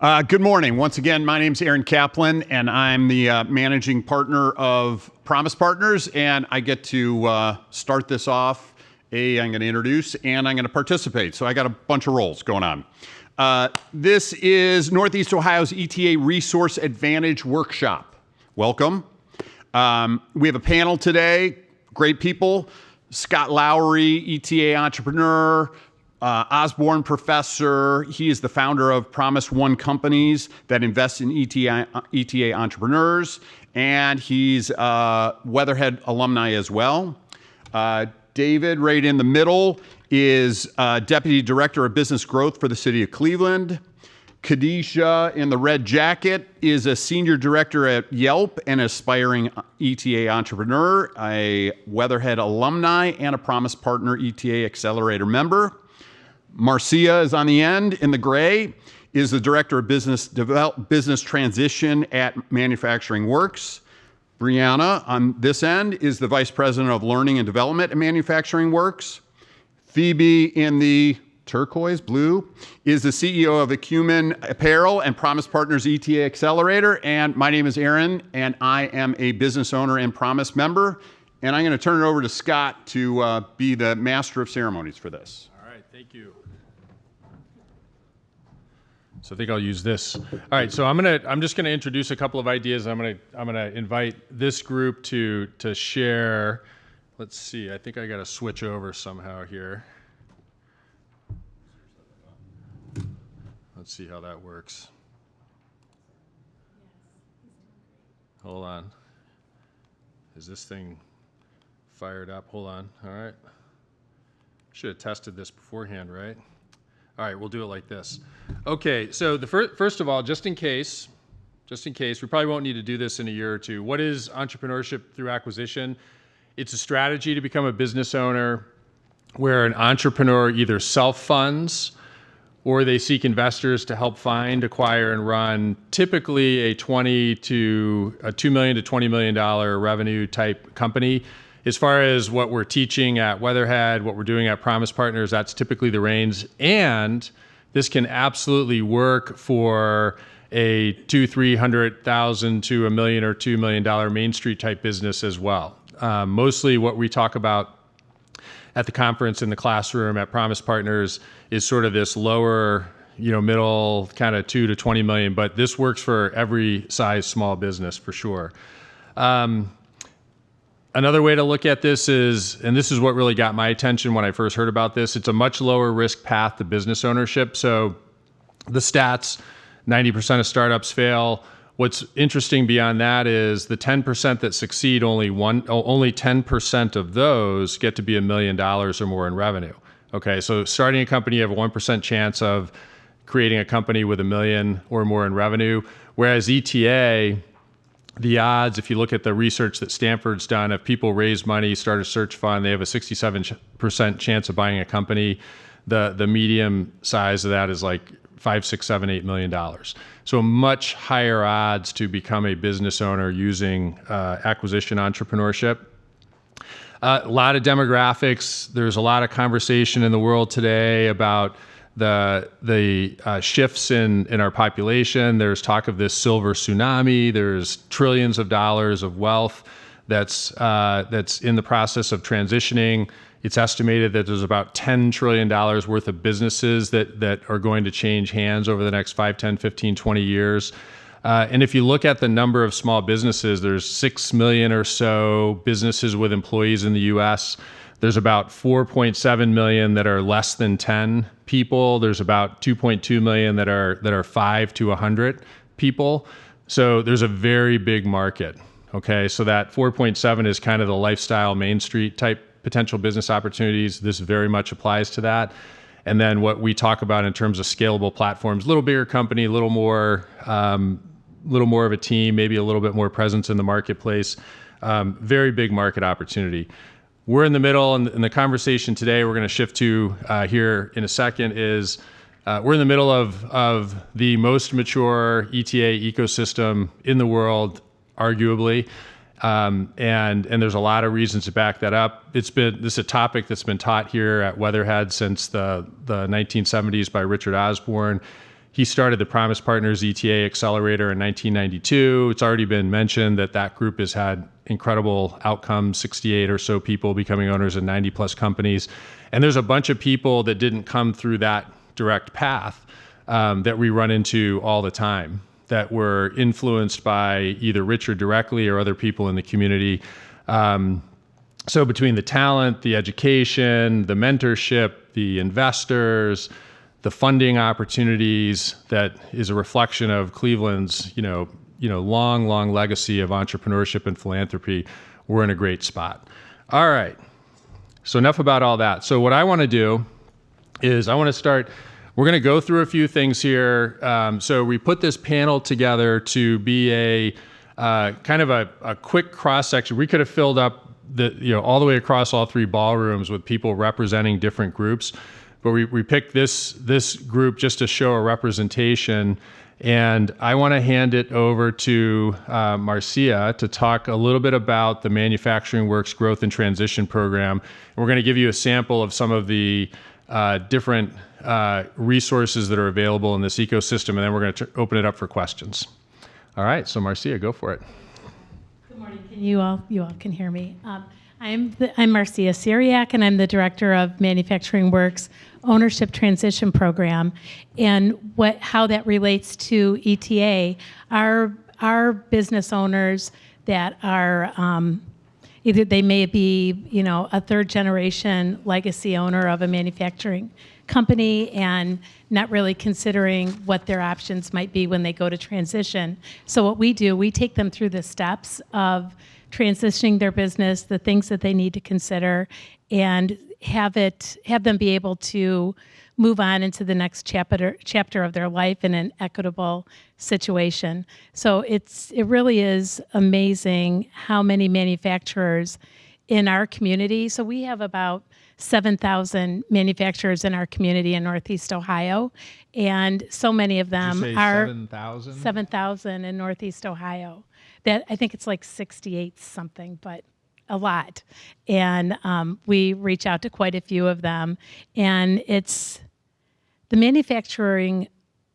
Good morning. Once again, my name's Aaron Kaplan, and I'm the managing partner of Promise Partners, and I get to start this off. I'm going to introduce, and I'm going to participate. So I got a bunch of roles going on. This is Northeast Ohio's ETA Resource Advantage Workshop. Welcome. We have a panel today. Great people. Scott Lowry, ETA entrepreneur, Osborne professor. He is the founder of Promise One Companies that invest in ETA entrepreneurs, and he's Weatherhead alumni as well. David, right in the middle, is Deputy Director of Business Growth for the City of Cleveland. Khadijah, in the red jacket, is a Senior Director at Yelp and aspiring ETA entrepreneur, a Weatherhead alumni, and a Promise Partner ETA Accelerator member. Marcia is on the end in the gray, is the Director of Business Transition at Manufacturing Works. Brianna on this end is the Vice President of Learning and Development at Manufacturing Works. Phoebe in the turquoise blue is the CEO of Acumen Apparel and Promise Partners ETA Accelerator. And my name is Aaron, and I am a business owner and Promise member. And I'm going to turn it over to Scott to be the master of ceremonies for this. All right, thank you. So I think I'll use this. All right, so I'm just gonna introduce a couple of ideas. I'm gonna invite this group to share. Let's see. I think I got to switch over somehow here. Let's see how that works. Hold on. Is this thing fired up? Hold on. All right. Should have tested this beforehand, right? All right, we'll do it like this. Okay, so first of all, just in case, we probably won't need to do this in a year or two. What is entrepreneurship through acquisition? It's a strategy to become a business owner where an entrepreneur either self-funds or they seek investors to help find, acquire, and run typically a $2 million to $20 million revenue type company. As far as what we're teaching at Weatherhead, what we're doing at Promise Partners, that's typically the range. And this can absolutely work for a $200,000 to $1 million or $2 million Main Street type business as well. Mostly what we talk about at the conference in the classroom at Promise Partners is sort of this lower, middle kind of 2 to 20 million, but this works for every size small business for sure. Another way to look at this is, and this is what really got my attention when I first heard about this, it's a much lower risk path to business ownership. So the stats, 90% of startups fail. What's interesting beyond that is the 10% that succeed, only 10% of those get to be $1 million or more in revenue. Okay, so starting a company, you have a 1% chance of creating a company with $1 million or more in revenue, whereas ETA, the odds, if you look at the research that Stanford's done, if people raise money, start a search fund, they have a 67% chance of buying a company. The medium size of that is like $5, $6, $7, $8 million. So much higher odds to become a business owner using acquisition entrepreneurship. A lot of demographics. There's a lot of conversation in the world today about the shifts in our population. There's talk of this silver tsunami. There's trillions of dollars of wealth that's in the process of transitioning. It's estimated that there's about $10 trillion worth of businesses that are going to change hands over the next 5, 10, 15, 20 years. And if you look at the number of small businesses, there's 6 million or so businesses with employees in the U.S. There's about 4.7 million that are less than 10 people. There's about 2.2 million that are 5 to 100 people. So there's a very big market. Okay, so that 4.7 is kind of the lifestyle Main Street type potential business opportunities. This very much applies to that. And then what we talk about in terms of scalable platforms, a little bigger company, a little more of a team, maybe a little bit more presence in the marketplace. Very big market opportunity. We're in the middle, and the conversation today we're going to shift to here in a second is we're in the middle of the most mature ETA ecosystem in the world, arguably. And there's a lot of reasons to back that up. This is a topic that's been taught here at Weatherhead since the 1970s by Richard Osborne. He started the Promise Partners ETA Accelerator in 1992. It's already been mentioned that group has had incredible outcomes, 68 or so people becoming owners in 90 plus companies. And there's a bunch of people that didn't come through that direct path that we run into all the time, that were influenced by either Richard directly or other people in the community. So between the talent, the education, the mentorship, the investors, the funding opportunities, that is a reflection of Cleveland's, long legacy of entrepreneurship and philanthropy, we're in a great spot. All right. So enough about all that. So what I want to do is we're going to go through a few things here. So we put this panel together to be a kind of a quick cross section. We could have filled up all the way across all three ballrooms with people representing different groups, but we picked this group just to show a representation. And I want to hand it over to Marcia to talk a little bit about the Manufacturing Works Growth and Transition Program. And we're going to give you a sample of some of the different resources that are available in this ecosystem, and then we're going to open it up for questions. All right, so Marcia, go for it. Good morning. Can you all can hear me? I'm Marcia Syriac, and I'm the director of Manufacturing Works Ownership Transition Program. And how that relates to ETA, our business owners that are either they may be a third generation legacy owner of a manufacturing company and not really considering what their options might be when they go to transition. So what we do, we take them through the steps of transitioning their business, the things that they need to consider, and have them be able to move on into the next chapter of their life in an equitable situation. So it really is amazing how many manufacturers in our community. So we have about 7,000 manufacturers in our community in Northeast Ohio, and so many of them are 7,000? 7,000 in Northeast Ohio. That I think it's like 68 something, but a lot. And we reach out to quite a few of them, and it's the manufacturing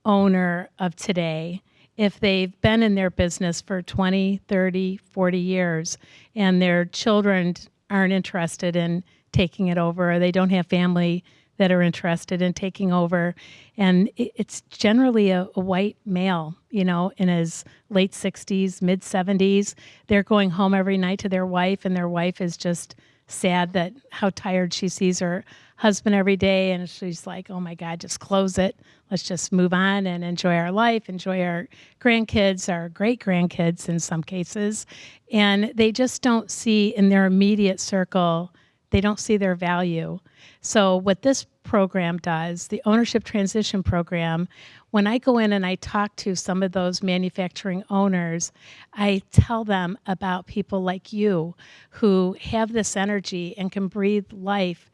owner of today. If they've been in their business for 20, 30, 40 years, and their children aren't interested in taking it over, or they don't have family that are interested in taking over. And it's generally a white male, in his late 60s, mid 70s. They're going home every night to their wife, and their wife is just sad that how tired she sees her husband every day. And she's like, oh my God, just close it. Let's just move on and enjoy our life, enjoy our grandkids, our great grandkids in some cases. And they just don't see in their immediate circle, they don't see their value. So what this program does, the Ownership Transition Program, when I go in and I talk to some of those manufacturing owners, I tell them about people like you who have this energy and can breathe life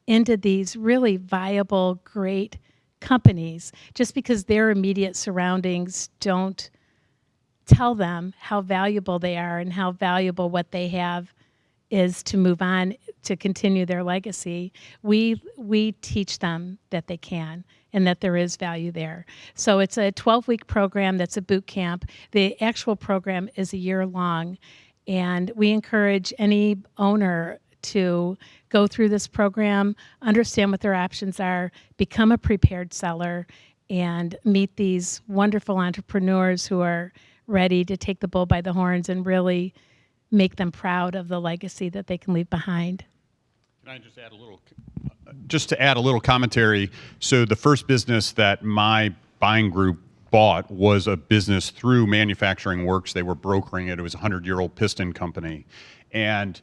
into these really viable, great companies, just because their immediate surroundings don't tell them how valuable they are and how valuable what they have is to move on to continue their legacy. We teach them that they can and that there is value there. So it's a 12-week program that's a boot camp. The actual program is a year long, and we encourage any owner to go through this program, understand what their options are, become a prepared seller, and meet these wonderful entrepreneurs who are ready to take the bull by the horns and really make them proud of the legacy that they can leave behind. Can I just add a little commentary? So the first business that my buying group bought was a business through Manufacturing Works. They were brokering it. It was a 100-year-old piston company. And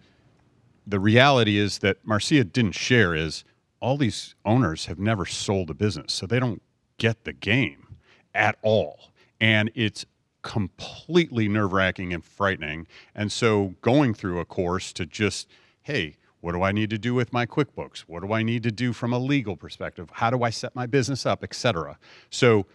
the reality is that Marcia didn't share is all these owners have never sold a business, so they don't get the game at all. And it's completely nerve-wracking and frightening. And so going through a course to just, hey, what do I need to do with my QuickBooks? What do I need to do from a legal perspective? How do I set my business up, et cetera? So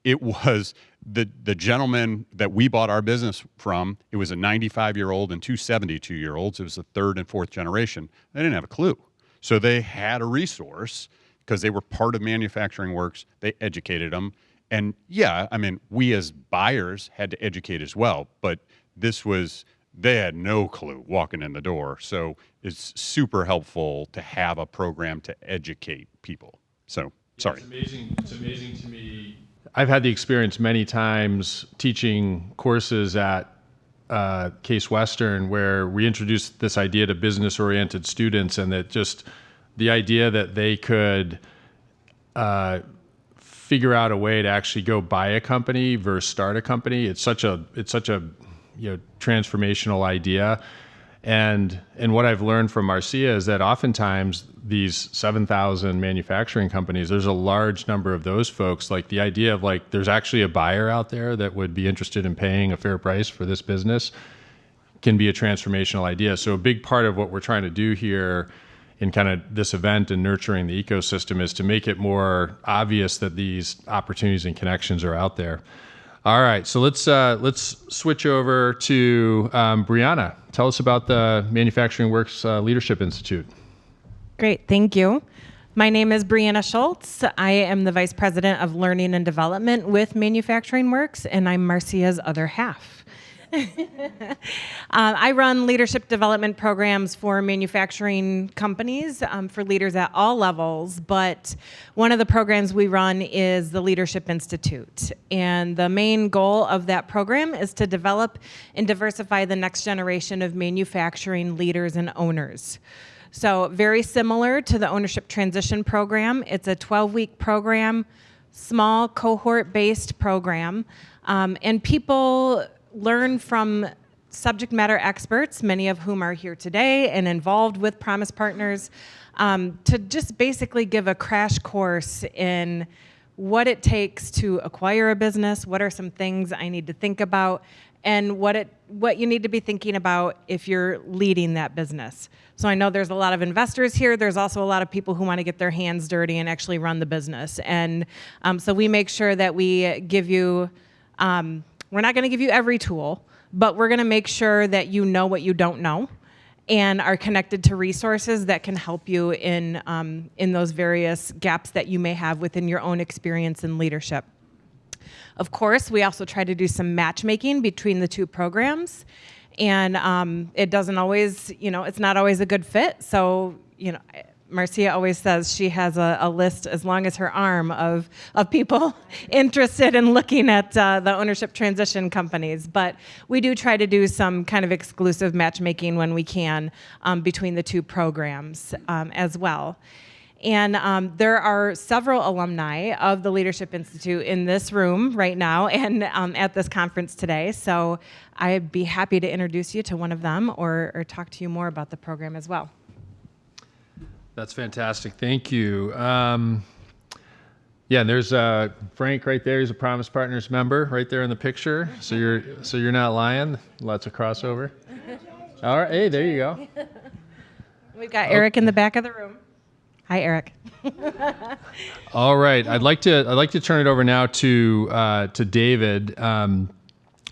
it was the gentleman that we bought our business from. It was a 95-year-old and two 72-year-olds. It was the third and fourth generation. They didn't have a clue. So they had a resource because they were part of Manufacturing Works. They educated them. And yeah, I mean, we as buyers had to educate as well, but they had no clue walking in the door. So it's super helpful to have a program to educate people. So, sorry. It's amazing to me. I've had the experience many times teaching courses at Case Western where we introduced this idea to business-oriented students, and that just the idea that they could figure out a way to actually go buy a company versus start a company. It's such a transformational idea. And what I've learned from Marcia is that oftentimes these 7,000 manufacturing companies, there's a large number of those folks. Like the idea of like there's actually a buyer out there that would be interested in paying a fair price for this business can be a transformational idea. So a big part of what we're trying to do here in kind of this event and nurturing the ecosystem is to make it more obvious that these opportunities and connections are out there. All right, so let's switch over to Brianna. Tell us about the Manufacturing Works Leadership Institute. Great, thank you. My name is Brianna Schultz. I am the Vice President of Learning and Development with Manufacturing Works, and I'm Marcia's other half. I run leadership development programs for manufacturing companies for leaders at all levels, but one of the programs we run is the Leadership Institute. And the main goal of that program is to develop and diversify the next generation of manufacturing leaders and owners. So very similar to the Ownership Transition Program. It's a 12-week program, small cohort-based program, and people learn from subject matter experts, many of whom are here today and involved with Promise Partners, to just basically give a crash course in what it takes to acquire a business, what are some things I need to think about, and what you need to be thinking about if you're leading that business. So I know there's a lot of investors here. There's also a lot of people who want to get their hands dirty and actually run the business. And so we make sure that we give you we're not going to give you every tool, but we're going to make sure that you know what you don't know and are connected to resources that can help you in those various gaps that you may have within your own experience in leadership. Of course, we also try to do some matchmaking between the two programs, and it doesn't always, it's not always a good fit. So, Marcia always says she has a list as long as her arm of people interested in looking at the ownership transition companies. But we do try to do some kind of exclusive matchmaking when we can between the two programs as well. And there are several alumni of the Leadership Institute in this room right now and at this conference today. So I'd be happy to introduce you to one of them or talk to you more about the program as well. That's fantastic. Thank you. And there's Frank right there. He's a Promise Partners member right there in the picture. So you're not lying. Lots of crossover. All right. Hey, there you go. We've got Eric in the back of the room. Hi, Eric. All right. I'd like to turn it over now to David.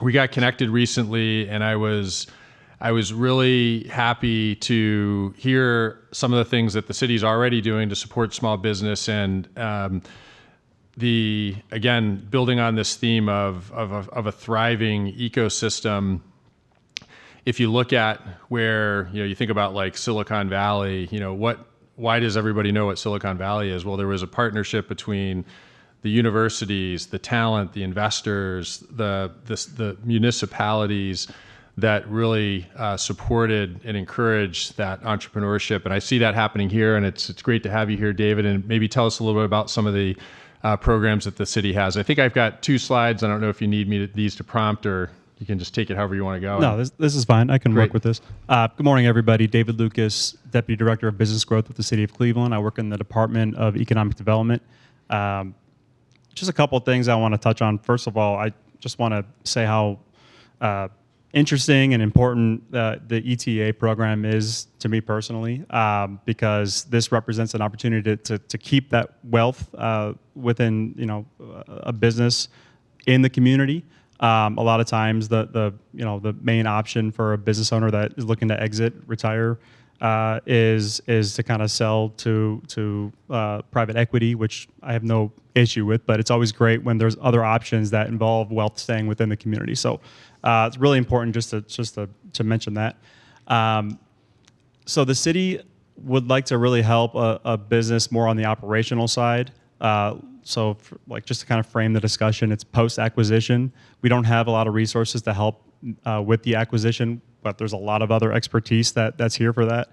We got connected recently, and I was really happy to hear some of the things that the city's already doing to support small business, and again, building on this theme of a thriving ecosystem. If you look at where you think about like Silicon Valley, why does everybody know what Silicon Valley is? Well, there was a partnership between the universities, the talent, the investors, the municipalities that really supported and encouraged that entrepreneurship. And I see that happening here, and it's great to have you here, David, and maybe tell us a little bit about some of the programs that the city has. I think I've got 2 slides. I don't know if you need these to prompt, or you can just take it however you want to go. No, this is fine. I can Great. work with this. Good morning, everybody. David Lucas, Deputy Director of Business Growth with the City of Cleveland. I work in the Department of Economic Development. Just a couple of things I want to touch on. First of all, I just want to say how interesting and important the ETA program is to me personally, because this represents an opportunity to keep that wealth within a business in the community. A lot of times the main option for a business owner that is looking to exit, retire, is to kind of sell to private equity, which I have no issue with, but it's always great when there's other options that involve wealth staying within the community. So it's really important just to mention that. So the city would like to really help a business more on the operational side. Just to kind of frame the discussion, it's post-acquisition. We don't have a lot of resources to help with the acquisition, but there's a lot of other expertise that's here for that.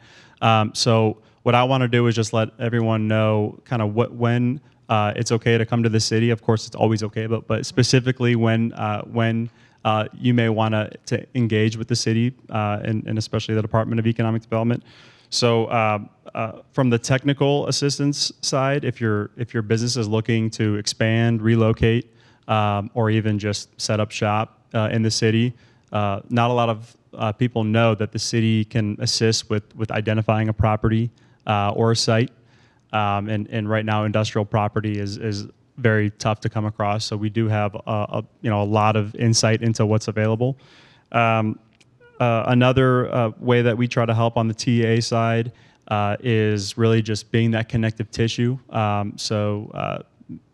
So what I want to do is just let everyone know kind of when it's okay to come to the city. Of course, it's always okay, but specifically when you may want to engage with the city and especially the Department of Economic Development. So from the technical assistance side, if your business is looking to expand, relocate, or even just set up shop in the city, not a lot of people know that the city can assist with identifying a property or a site. And right now, industrial property is very tough to come across. So we do have a lot of insight into what's available. Another way that we try to help on the TA side is really just being that connective tissue.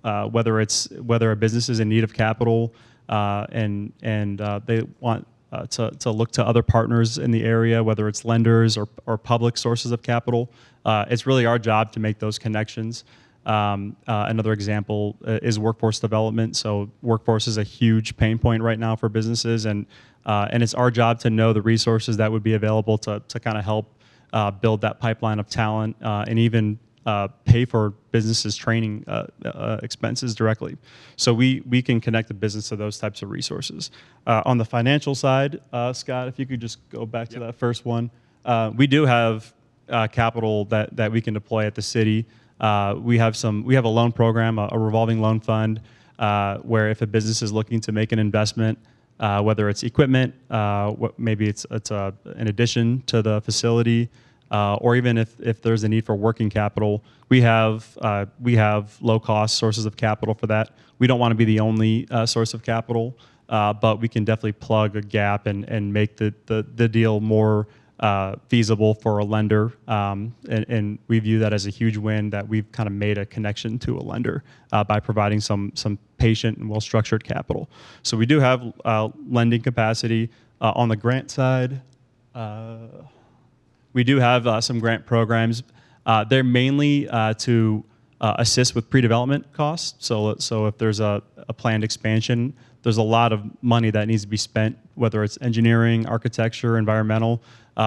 Whether a business is in need of capital and they want to look to other partners in the area, whether it's lenders or public sources of capital, it's really our job to make those connections. Another example is workforce development. So workforce is a huge pain point right now for businesses, and it's our job to know the resources that would be available to kind of help build that pipeline of talent and even pay for businesses' training expenses directly. So we can connect the business to those types of resources. On the financial side, Scott, if you could just go back to that first one. We do have capital that we can deploy at the city. We have a loan program, a revolving loan fund, where if a business is looking to make an investment, whether it's equipment, maybe it's an addition to the facility, or even if there's a need for working capital, we have low cost sources of capital for that. We don't want to be the only source of capital, but we can definitely plug a gap and make the deal more feasible for a lender, and we view that as a huge win that we've kind of made a connection to a lender by providing some patient and well-structured capital. So we do have lending capacity. On the grant side, we do have some grant programs. They're mainly to assist with pre-development costs. So if there's a planned expansion, there's a lot of money that needs to be spent, whether it's engineering, architecture, environmental.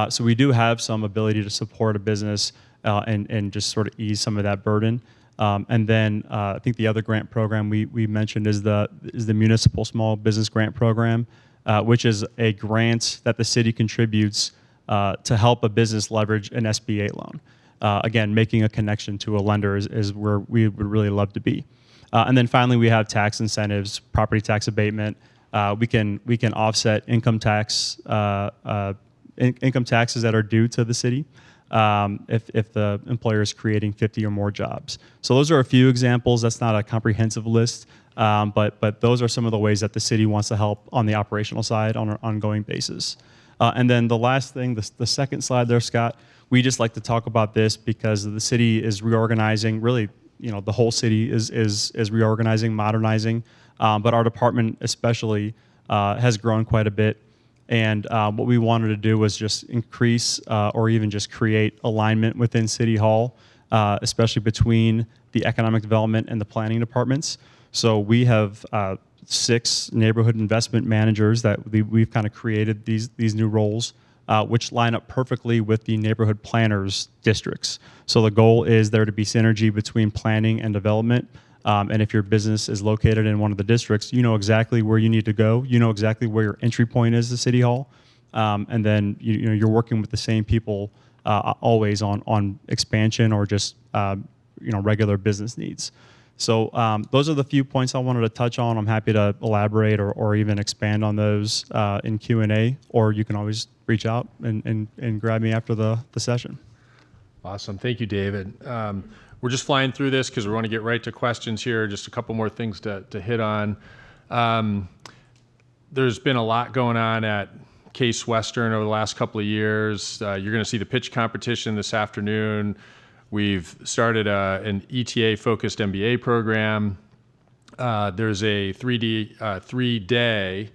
So we do have some ability to support a business and just sort of ease some of that burden. And then I think the other grant program we mentioned is the Municipal Small Business Grant Program, which is a grant that the city contributes to help a business leverage an SBA loan. Again, making a connection to a lender is where we would really love to be. And then finally, we have tax incentives, property tax abatement. We can offset income taxes that are due to the city if the employer is creating 50 or more jobs. So those are a few examples. That's not a comprehensive list, but those are some of the ways that the city wants to help on the operational side on an ongoing basis. And then the last thing, the second slide there, Scott, we just like to talk about this because the city is reorganizing. Really, the whole city is reorganizing, modernizing, but our department especially has grown quite a bit. And what we wanted to do was just increase or even just create alignment within City Hall, especially between the economic development and the planning departments. So we have 6 neighborhood investment managers that we've kind of created these new roles, which line up perfectly with the neighborhood planners districts. So the goal is there to be synergy between planning and development. And if your business is located in one of the districts, you know exactly where you need to go. You know exactly where your entry point is to City Hall. And then you're working with the same people always on expansion or just regular business needs. So those are the few points I wanted to touch on. I'm happy to elaborate or even expand on those in Q&A, or you can always reach out and grab me after the session. Awesome. Thank you, David. We're just flying through this because we want to get right to questions here. Just a couple more things to hit on. There's been a lot going on at Case Western over the last couple of years. You're going to see the pitch competition this afternoon. We've started an ETA-focused MBA program. There's a 3-day.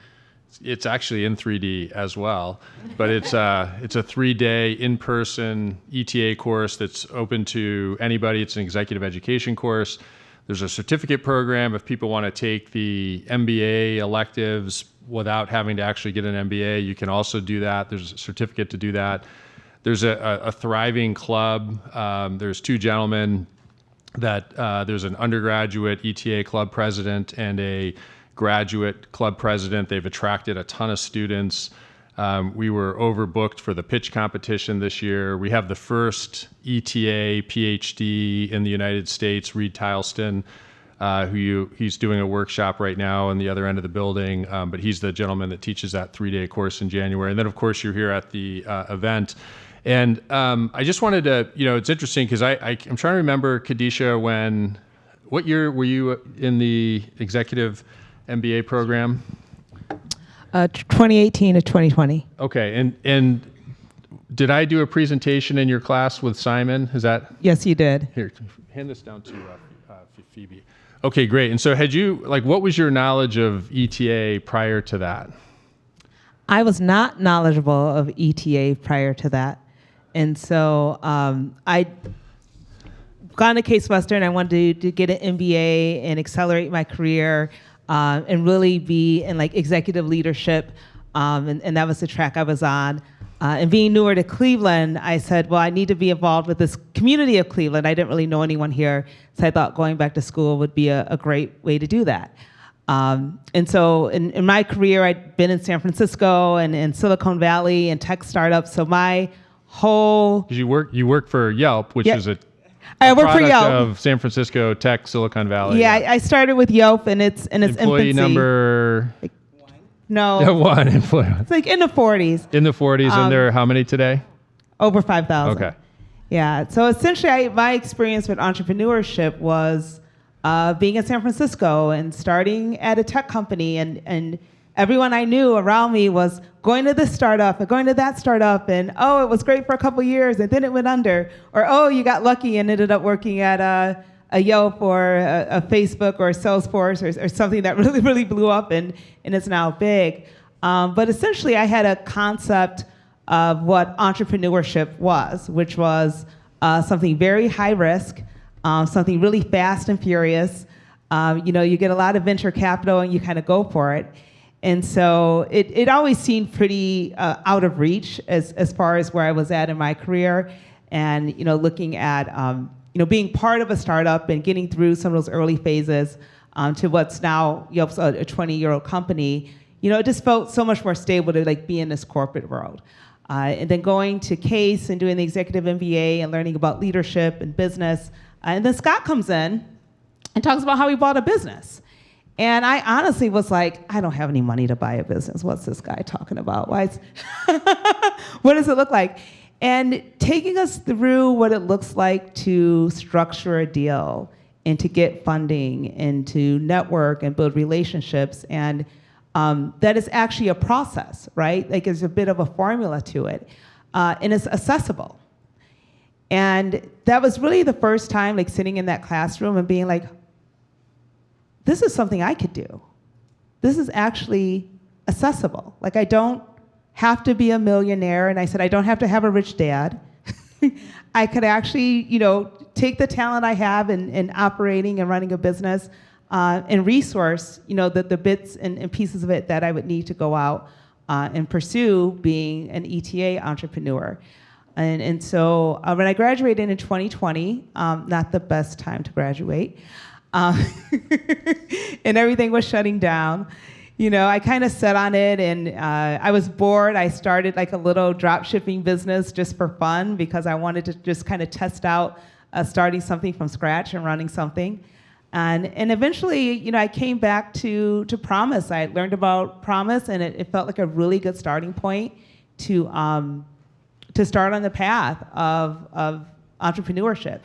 It's actually in 3D as well, but it's a 3-day in-person ETA course that's open to anybody. It's an executive education course. There's a certificate program if people want to take the MBA electives without having to actually get an MBA. You can also do that. There's a certificate to do that. There's a thriving club. There's two gentlemen that there's an undergraduate ETA club president and a graduate club president. They've attracted a ton of students. We were overbooked for the pitch competition this year. We have the first ETA PhD in the United States, Reed Tileston, he's doing a workshop right now on the other end of the building, but he's the gentleman that teaches that 3-day course in January. And then, of course, you're here at the event. And I just wanted to, it's interesting because I'm trying to remember, Kadisha, what year were you in the executive MBA program? 2018 to 2020. Okay, and did I do a presentation in your class with Simon? Is that? Yes, you did. Here, hand this down to Phoebe. Okay, great. And so what was your knowledge of ETA prior to that? I was not knowledgeable of ETA prior to that. And so I'd gone to Case Western. I wanted to get an MBA and accelerate my career and really be in executive leadership. And that was the track I was on. And being newer to Cleveland, I said, well, I need to be involved with this community of Cleveland. I didn't really know anyone here, so I thought going back to school would be a great way to do that. And so in my career, I'd been in San Francisco and in Silicon Valley and tech startups, so my whole... You work for Yelp, which is a I work for Yelp of San Francisco tech, Silicon Valley. Yeah, I started with Yelp and its employee infancy. number... No. One employee. It's in the 40s. In the 40s, and there are how many today? Over 5,000. Okay. Yeah. So essentially, my experience with entrepreneurship was being in San Francisco and starting at a tech company, and everyone I knew around me was going to this startup and going to that startup, and oh, it was great for a couple years, and then it went under, or oh, you got lucky and ended up working at a Yelp or a Facebook or a Salesforce or something that really, really blew up and is now big. But essentially, I had a concept of what entrepreneurship was, which was something very high risk, something really fast and furious. You get a lot of venture capital and you kind of go for it. And so it always seemed pretty out of reach as far as where I was at in my career. And looking at being part of a startup and getting through some of those early phases to what's now Yelp's a 20-year-old company, it just felt so much more stable to be in this corporate world. And then going to Case and doing the executive MBA and learning about leadership and business. And then Scott comes in and talks about how he bought a business. And I honestly was like, I don't have any money to buy a business. What's this guy talking about? What does it look like? And taking us through what it looks like to structure a deal and to get funding and to network and build relationships. And that is actually a process, right? There's a bit of a formula to it. And it's accessible. And that was really the first time sitting in that classroom and being like, this is something I could do. This is actually accessible. I don't have to be a millionaire, and I said I don't have to have a rich dad. I could actually, take the talent I have in operating and running a business and resource, the bits and pieces of it that I would need to go out and pursue being an ETA entrepreneur. And so when I graduated in 2020, not the best time to graduate, and everything was shutting down. I kind of sat on it, and I was bored. I started a little drop shipping business just for fun because I wanted to just kind of test out starting something from scratch and running something. And eventually, I came back to Promise. I had learned about Promise, and it felt like a really good starting point to start on the path of entrepreneurship.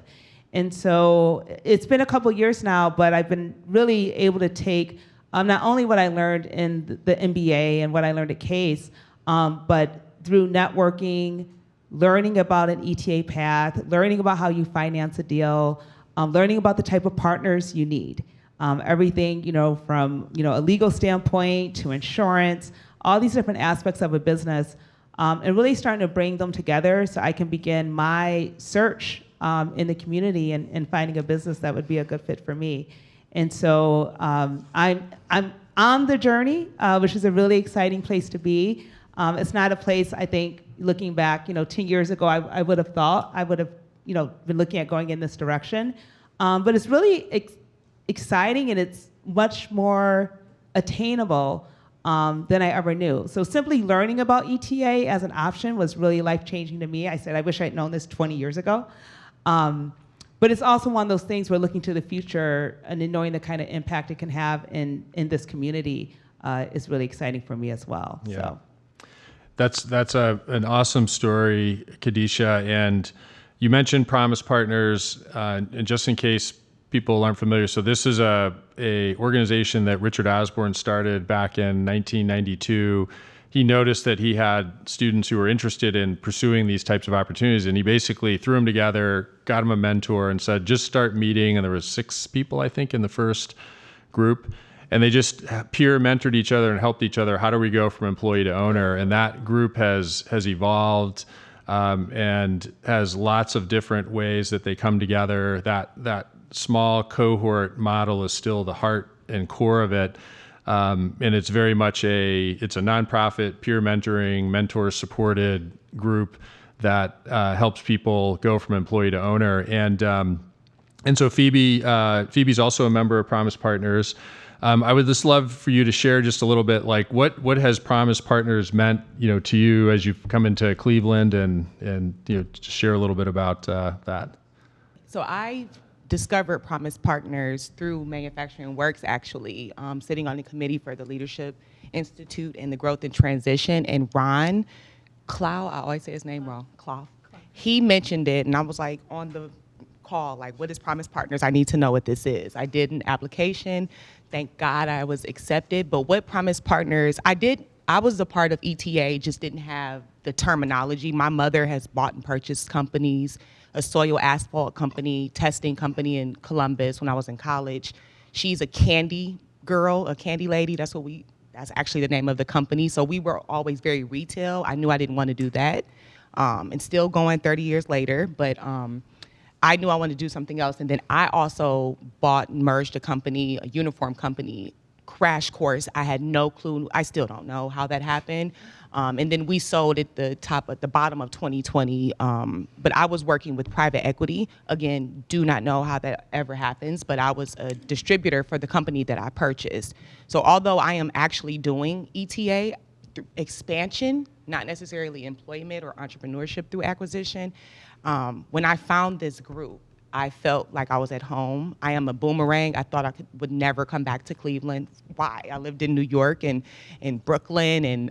And so it's been a couple years now, but I've been really able to take not only what I learned in the MBA and what I learned at Case, But through networking, learning about an ETA path, learning about how you finance a deal, learning about the type of partners you need. Everything, from, a legal standpoint to insurance, all these different aspects of a business, and really starting to bring them together so I can begin my search in the community and finding a business that would be a good fit for me. And so I'm on the journey, which is a really exciting place to be. It's not a place, I think, looking back, 10 years ago, I would have thought I would have, been looking at going in this direction. But it's really exciting, and it's much more attainable than I ever knew. So simply learning about ETA as an option was really life-changing to me. I said, I wish I'd known this 20 years ago. But it's also one of those things where looking to the future and then knowing the kind of impact it can have in this community is really exciting for me as well. Yeah. So. That's an awesome story, Kadisha. And you mentioned Promise Partners, and just in case people aren't familiar, so this is a organization that Richard Osborne started back in 1992. He noticed that he had students who were interested in pursuing these types of opportunities, and he basically threw them together, got them a mentor, and said, just start meeting. And there was 6 people, I think, in the first group. And they just peer mentored each other and helped each other. How do we go from employee to owner? And that group has evolved and has lots of different ways that they come together. That small cohort model is still the heart and core of it. And it's very much it's a nonprofit, peer mentoring, mentor supported group that helps people go from employee to owner. And so Phoebe's also a member of Promise Partners. I would just love for you to share just a little bit, like what has Promise Partners meant, to you as you've come into Cleveland, and just share a little bit about that. So I discovered Promise Partners through Manufacturing Works, actually, sitting on the committee for the Leadership Institute and the Growth and Transition. And Ron Clow, I always say his name wrong, Clow, he mentioned it, and I was like on the call, like, what is Promise Partners? I need to know what this is. I did an application. Thank God I was accepted. But what Promise Partners, I was a part of ETA, just didn't have the terminology. My mother has bought and purchased companies, a soil asphalt company, testing company in Columbus when I was in college. She's a candy girl, a candy lady. That's actually the name of the company. So we were always very retail. I knew I didn't want to do that. And still going 30 years later, but I knew I wanted to do something else. And then I also bought and merged a uniform company, crash course. I had no clue. I still don't know how that happened. And then we sold at the bottom of 2020. But I was working with private equity. Again, do not know how that ever happens, but I was a distributor for the company that I purchased. So although I am actually doing ETA expansion, not necessarily employment or entrepreneurship through acquisition, when I found this group, I felt like I was at home. I am a boomerang. I thought I would never come back to Cleveland. Why? I lived in New York and in Brooklyn and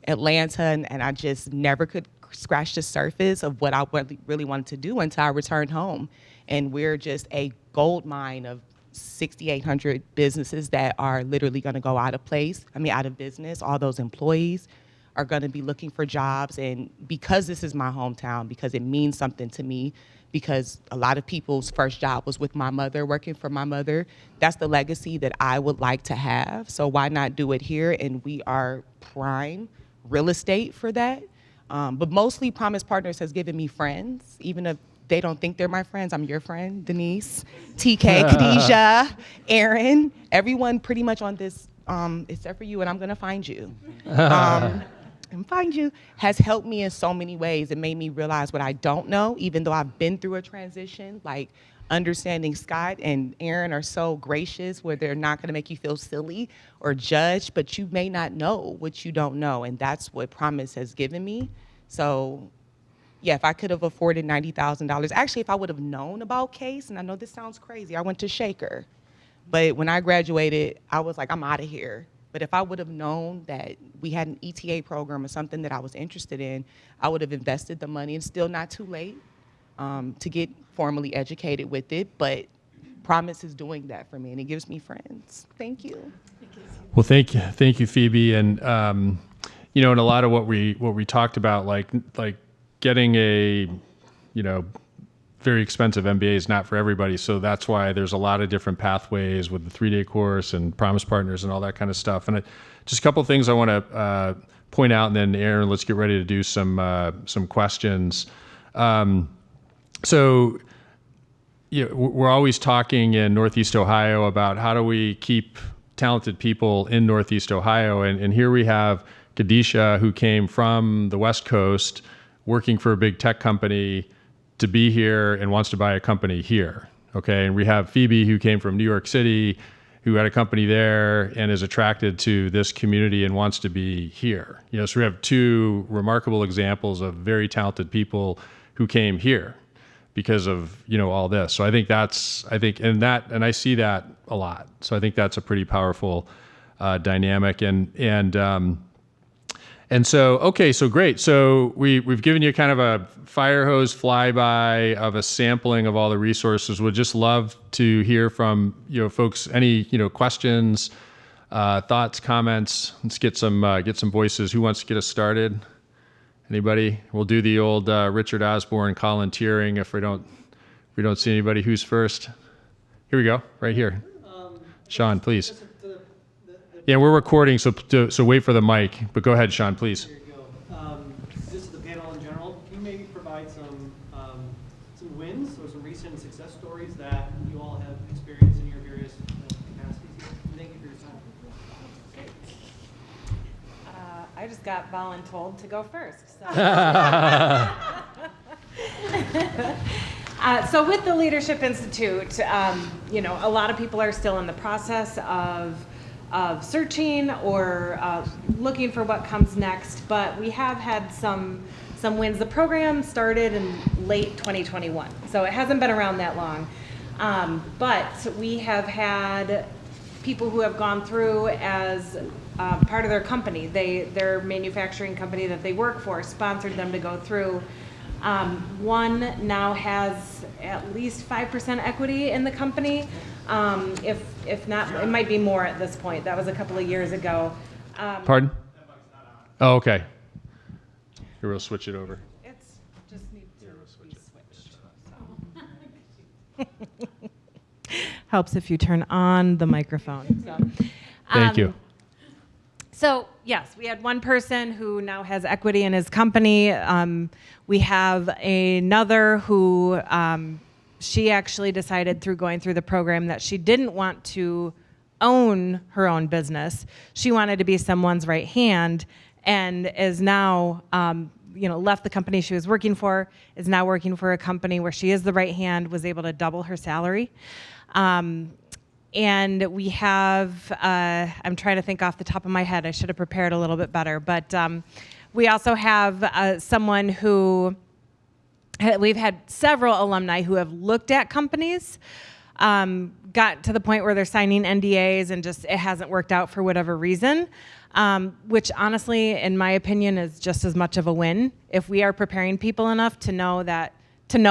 Atlanta, and I just never could scratch the surface of what I really wanted to do until I returned home. And we're just a gold mine of 6,800 businesses that are literally going to go out of business. All those employees are going to be looking for jobs. And because this is my hometown, because it means something to me, because a lot of people's first job was with my mother, working for my mother, that's the legacy that I would like to have. So why not do it here? And we are prime real estate for that. But mostly Promise Partners has given me friends, even if they don't think they're my friends. I'm your friend, Denise, TK, Khadijah, Aaron, everyone pretty much on this, except for you, and I'm gonna find you. Has helped me in so many ways. It made me realize what I don't know, even though I've been through a transition. Like understanding Scott and Aaron are so gracious where they're not gonna make you feel silly or judged, but you may not know what you don't know. And that's what Promise has given me. So yeah, if I could have afforded $90,000, actually if I would have known about CASE, and I know this sounds crazy, I went to Shaker. But when I graduated, I was like, I'm out of here. But if I would have known that we had an ETA program or something that I was interested in, I would have invested the money. It's still not too late to get formally educated with it, but Promise is doing that for me, and it gives me friends. Thank you. Well, thank you, Phoebe. And and a lot of what we talked about, like getting a, very expensive MBA is not for everybody. So that's why there's a lot of different pathways with the 3-day course and Promise Partners and all that kind of stuff. And just a couple of things I want to point out, and then Aaron, let's get ready to do some questions. So we're always talking in Northeast Ohio about how do we keep talented people in Northeast Ohio. And here we have Kadisha, who came from the West Coast, working for a big tech company, to be here and wants to buy a company here. Okay. And we have Phoebe, who came from New York City, who had a company there and is attracted to this community and wants to be here. So we have two remarkable examples of very talented people who came here because of, all this. So I think and I see that a lot. So I think that's a pretty powerful dynamic. And so, okay, so great. So we've given you kind of a fire hose flyby of a sampling of all the resources. Would just love to hear from folks. Any questions, thoughts, comments. Let's get some voices. Who wants to get us started? Anybody? We'll do the old Richard Osborne volunteering if we don't see anybody. Who's first? Here we go. Right here. Sean, please. Yeah, we're recording, so wait for the mic. But go ahead, Sean, please. There you go. Just to the panel in general, can you maybe provide some wins or some recent success stories that you all have experienced in your various capacities here? Thank you for your time. I just got voluntold to go first. So with the Leadership Institute, a lot of people are still in the process of searching or looking for what comes next, but we have had some wins. The program started in late 2021, so it hasn't been around that long. But we have had people who have gone through as part of their company. Their manufacturing company that they work for sponsored them to go through. One now has at least 5% equity in the company. If not, it might be more at this point. That was a couple of years ago. Pardon? Oh, okay. Here, we'll switch it over. It's just needs to be switched. Helps if you turn on the microphone. So, Thank you. So yes, we had one person who now has equity in his company. We have another who she actually decided through going through the program that she didn't want to own her own business. She wanted to be someone's right hand, and is now left the company she was working for, is now working for a company where she is the right hand, was able to double her salary. And we have, I'm trying to think off the top of my head, I should have prepared a little bit better, but we also have someone who, we've had several alumni who have looked at companies, got to the point where they're signing NDAs and just it hasn't worked out for whatever reason, which honestly, in my opinion, is just as much of a win. If we are preparing people enough to know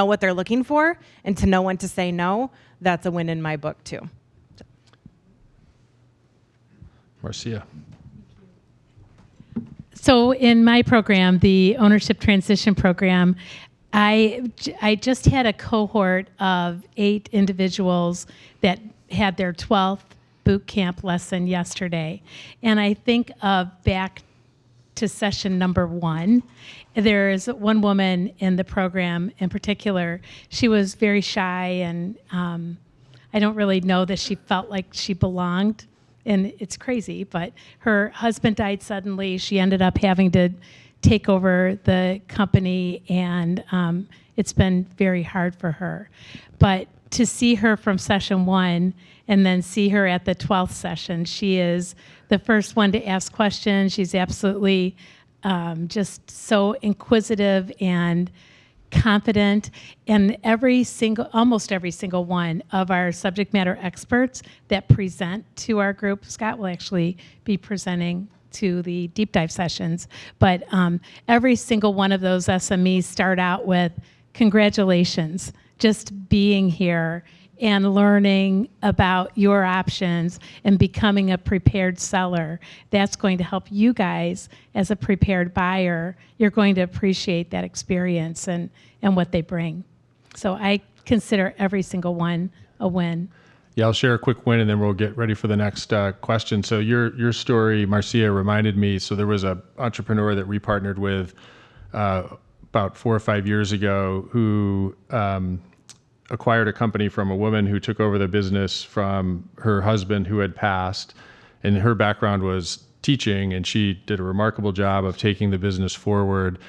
what they're looking for and to know when to say no, that's a win in my book too. Marcia. So in my program, the Ownership Transition Program, I just had a cohort of 8 individuals that had their 12th boot camp lesson yesterday. And I think of back to session number 1. There is one woman in the program in particular. She was very shy, and I don't really know that she felt like she belonged. And it's crazy, but her husband died suddenly. She ended up having to take over the company, and it's been very hard for her. But to see her from session 1 and then see her at the 12th session, she is the first one to ask questions. She's absolutely just so inquisitive and confident, and almost every single one of our subject matter experts that present to our group, Scott will actually be presenting to the deep dive sessions, but every single one of those SMEs start out with congratulations, just being here and learning about your options and becoming a prepared seller. That's going to help you guys as a prepared buyer. You're going to appreciate that experience and what they bring. So I consider every single one a win. Yeah, I'll share a quick win, and then we'll get ready for the next question. So your story, Marcia, reminded me. So there was an entrepreneur that we partnered with about 4 or 5 years ago who acquired a company from a woman who took over the business from her husband who had passed. And her background was teaching, and she did a remarkable job of taking the business forward.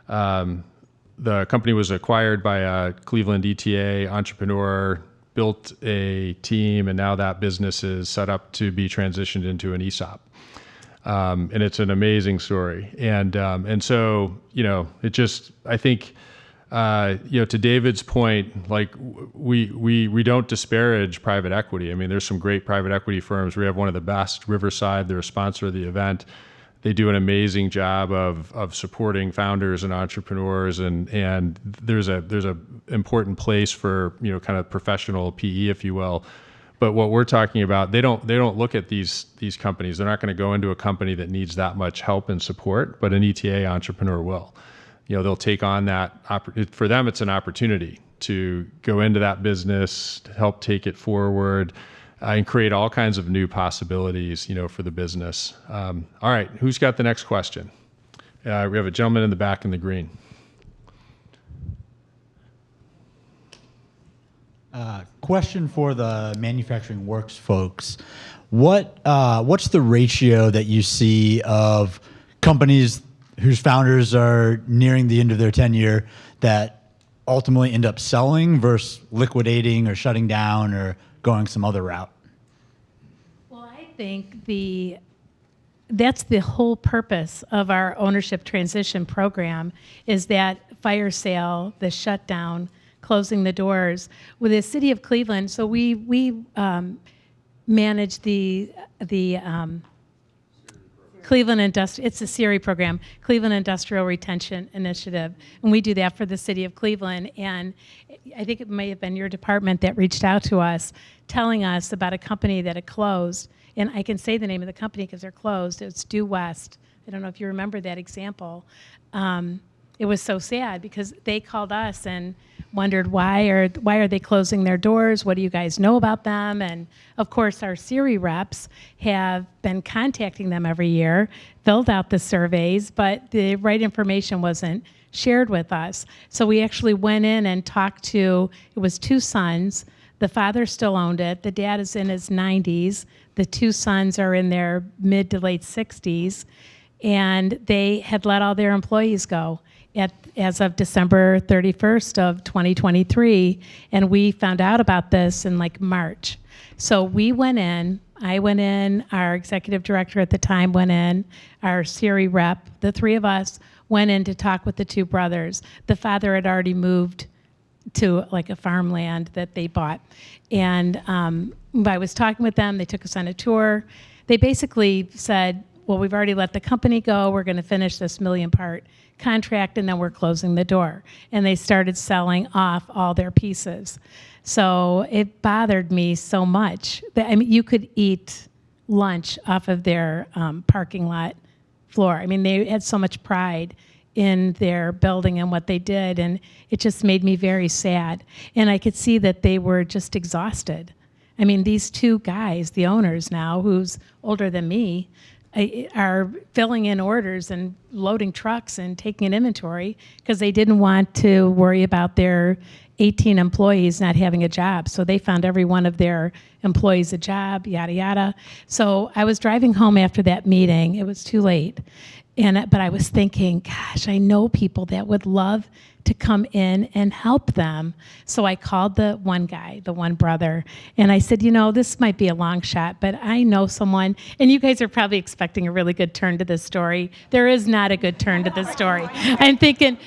The company was acquired by a Cleveland ETA entrepreneur, built a team, and now that business is set up to be transitioned into an ESOP. And it's an amazing story. And so, it just, I think, to David's point, like we don't disparage private equity. I mean, there's some great private equity firms. We have one of the best, Riverside. They're a sponsor of the event. They do an amazing job of supporting founders and entrepreneurs, and there's a important place for kind of professional PE, if you will. But what we're talking about, they don't look at these companies. They're not going to go into a company that needs that much help and support, but an ETA entrepreneur will. They'll take on that. For them, it's an opportunity to go into that business, to help take it forward, and create all kinds of new possibilities, for the business. All right, who's got the next question? We have a gentleman in the back in the green. Question for the Manufacturing Works folks. What's the ratio that you see of companies whose founders are nearing the end of their tenure that ultimately end up selling versus liquidating or shutting down or going some other route? Well, I think that's the whole purpose of our ownership transition program, is that fire sale, the shutdown, closing the doors. With the city of Cleveland, so we manage the Cleveland Industrial, it's a SERI program, Cleveland Industrial Retention Initiative, and we do that for the city of Cleveland. And I think it may have been your department that reached out to us, telling us about a company that had closed, and I can say the name of the company because they're closed. It's Due West. I don't know if you remember that example. It was so sad because they called us and wondered why are they closing their doors? What do you guys know about them? And of course, our SERI reps have been contacting them every year, filled out the surveys, but the right information wasn't shared with us. So we actually went in and talked to, it was 2 sons. The father still owned it. The dad is in his 90s. The 2 sons are in their mid to late 60s. And they had let all their employees go as of December 31st of 2023, and we found out about this in like March. So we went in, I went in, our executive director at the time went in, our SERI rep, the 3 of us went in to talk with the 2 brothers. The father had already moved to like a farmland that they bought. And I was talking with them, they took us on a tour. They basically said, well, we've already let the company go, we're gonna finish this 1 million part contract, and then we're closing the door. And they started selling off all their pieces. So it bothered me so much. I mean, you could eat lunch off of their parking lot floor. I mean, they had so much pride in their building and what they did, and it just made me very sad. And I could see that they were just exhausted. I mean, these 2 guys, the owners now, who's older than me, are filling in orders and loading trucks and taking an inventory because they didn't want to worry about their 18 employees not having a job. So they found every one of their employees a job, yada, yada. So I was driving home after that meeting. It was too late. But I was thinking, gosh, I know people that would love to come in and help them. So I called the one guy, the one brother, and I said, this might be a long shot, but I know someone, and you guys are probably expecting a really good turn to this story. There is not a good turn to this story. I'm thinking,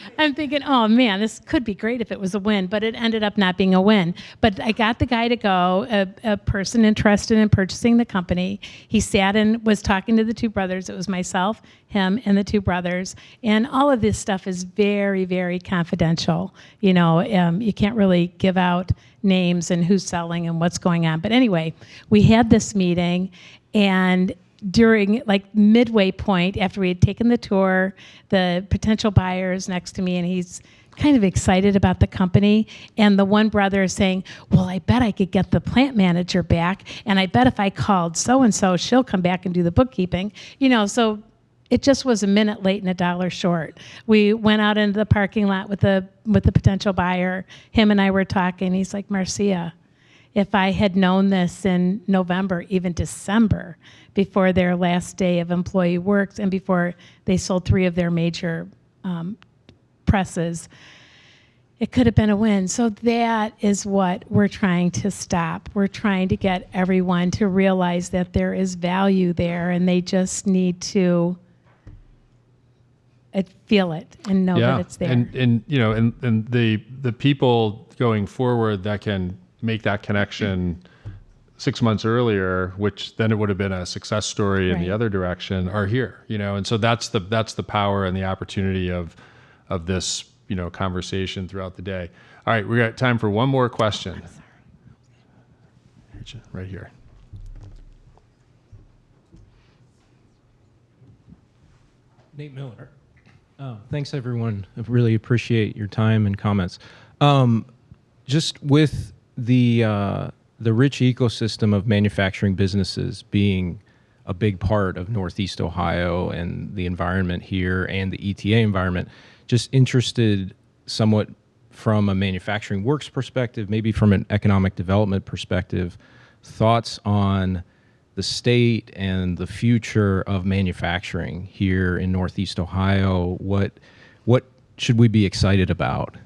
oh man, this could be great if it was a win, but it ended up not being a win. But I got the guy to go, a person interested in purchasing the company. He sat and was talking to the 2 brothers. It was myself, him, and the 2 brothers. And all of this stuff is very, very confidential. confidential. You can't really give out names and who's selling and what's going on. But anyway, we had this meeting, and during like midway point after we had taken the tour, the potential buyer is next to me, and he's kind of excited about the company. And the one brother is saying, well, I bet I could get the plant manager back. And I bet if I called so-and-so, she'll come back and do the bookkeeping. So it just was a minute late and $1 short. We went out into the parking lot with the potential buyer. Him and I were talking. He's like, Marcia, if I had known this in November, even December, before their last day of employee works and before they sold 3 of their major presses, it could have been a win. So that is what we're trying to stop. We're trying to get everyone to realize that there is value there, and they just need to feel it and know that it's there. And the people going forward that can make that connection 6 months earlier, which then it would have been a success story in the other direction, are here. And so that's the power and the opportunity of this conversation throughout the day. All right, we got time for one more question. Right here. Nate Miller. Thanks, everyone. I really appreciate your time and comments. Just with the rich ecosystem of manufacturing businesses being a big part of Northeast Ohio and the environment here and the ETA environment, just interested somewhat from a manufacturing works perspective, maybe from an economic development perspective, thoughts on the state and the future of manufacturing here in Northeast Ohio. What should we be excited about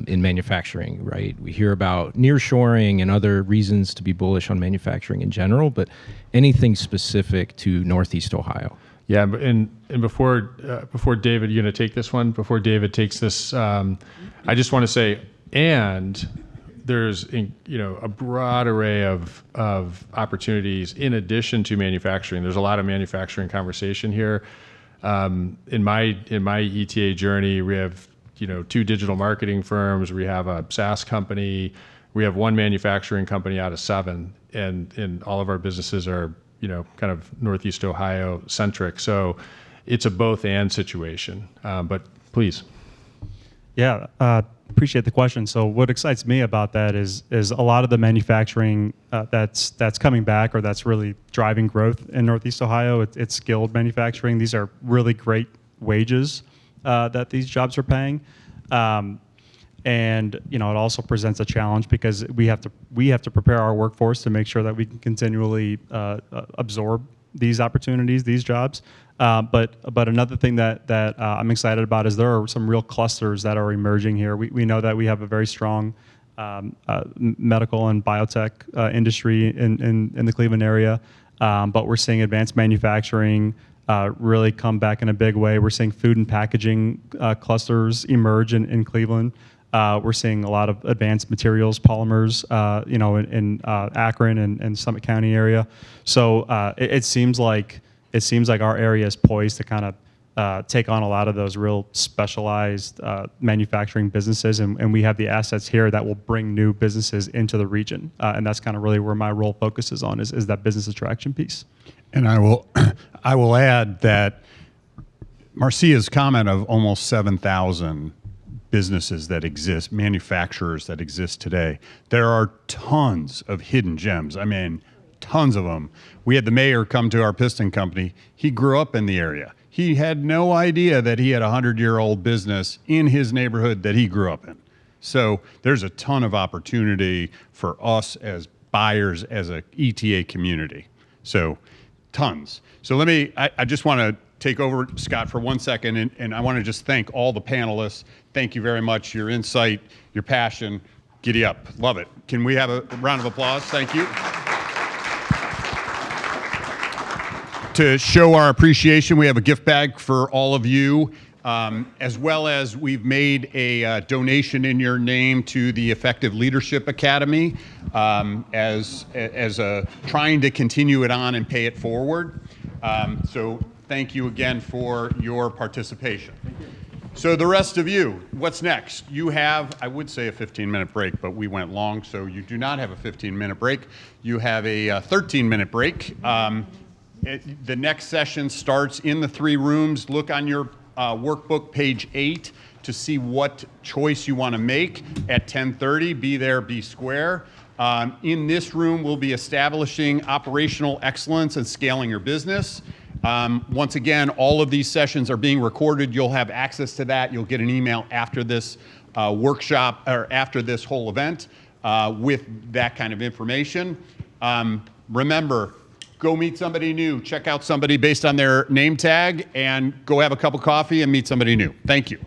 in manufacturing, right? We hear about nearshoring and other reasons to be bullish on manufacturing in general, but anything specific to Northeast Ohio? Yeah, and before David, you're going to take this one. Before David takes this, I just want to say, and there's a broad array of opportunities in addition to manufacturing. There's a lot of manufacturing conversation here. In my ETA journey, we have 2 digital marketing firms. We have a SaaS company. We have 1 manufacturing company out of 7, and all of our businesses are kind of Northeast Ohio centric. So it's a both and situation. But please. Yeah, appreciate the question. So what excites me about that is a lot of the manufacturing that's coming back or that's really driving growth in Northeast Ohio. It's skilled manufacturing. These are really great wages that these jobs are paying. And it also presents a challenge because we have to prepare our workforce to make sure that we can continually absorb these opportunities, these jobs. But another thing that I'm excited about is there are some real clusters that are emerging here. We know that we have a very strong medical and biotech industry in the Cleveland area, but we're seeing advanced manufacturing really come back in a big way. We're seeing food and packaging clusters emerge in Cleveland. We're seeing a lot of advanced materials, polymers, in Akron and Summit County area. So it seems like our area is poised to kind of take on a lot of those real specialized manufacturing businesses, and we have the assets here that will bring new businesses into the region. And that's kind of really where my role focuses on is that business attraction piece. And I will add that Marcia's comment of almost 7,000 businesses that exist, manufacturers that exist today. There are tons of hidden gems. I mean, tons of them. We had the mayor come to our piston company. He grew up in the area. He had no idea that he had a 100-year-old business in his neighborhood that he grew up in. So there's a ton of opportunity for us as buyers, as a ETA community. So tons. So I just want to take over, Scott, for 1 second, and I want to just thank all the panelists. Thank you very much. Your insight, your passion, giddy up. Love it. Can we have a round of applause? Thank you. To show our appreciation, we have a gift bag for all of you, as well as we've made a donation in your name to the Effective Leadership Academy as a trying to continue it on and pay it forward. So thank you again for your participation. So the rest of you, what's next? You have, I would say a 15-minute break, but we went long, so you do not have a 15-minute break. You have a 13-minute break. The next session starts in the 3 rooms. Look on your workbook, page 8, to see what choice you want to make at 10:30. Be there, be square. In this room, we'll be establishing operational excellence and scaling your business. Once again, all of these sessions are being recorded. You'll have access to that. You'll get an email after this workshop or after this whole event with that kind of information. Remember, go meet somebody new. Check out somebody based on their name tag and go have a cup of coffee and meet somebody new. Thank you.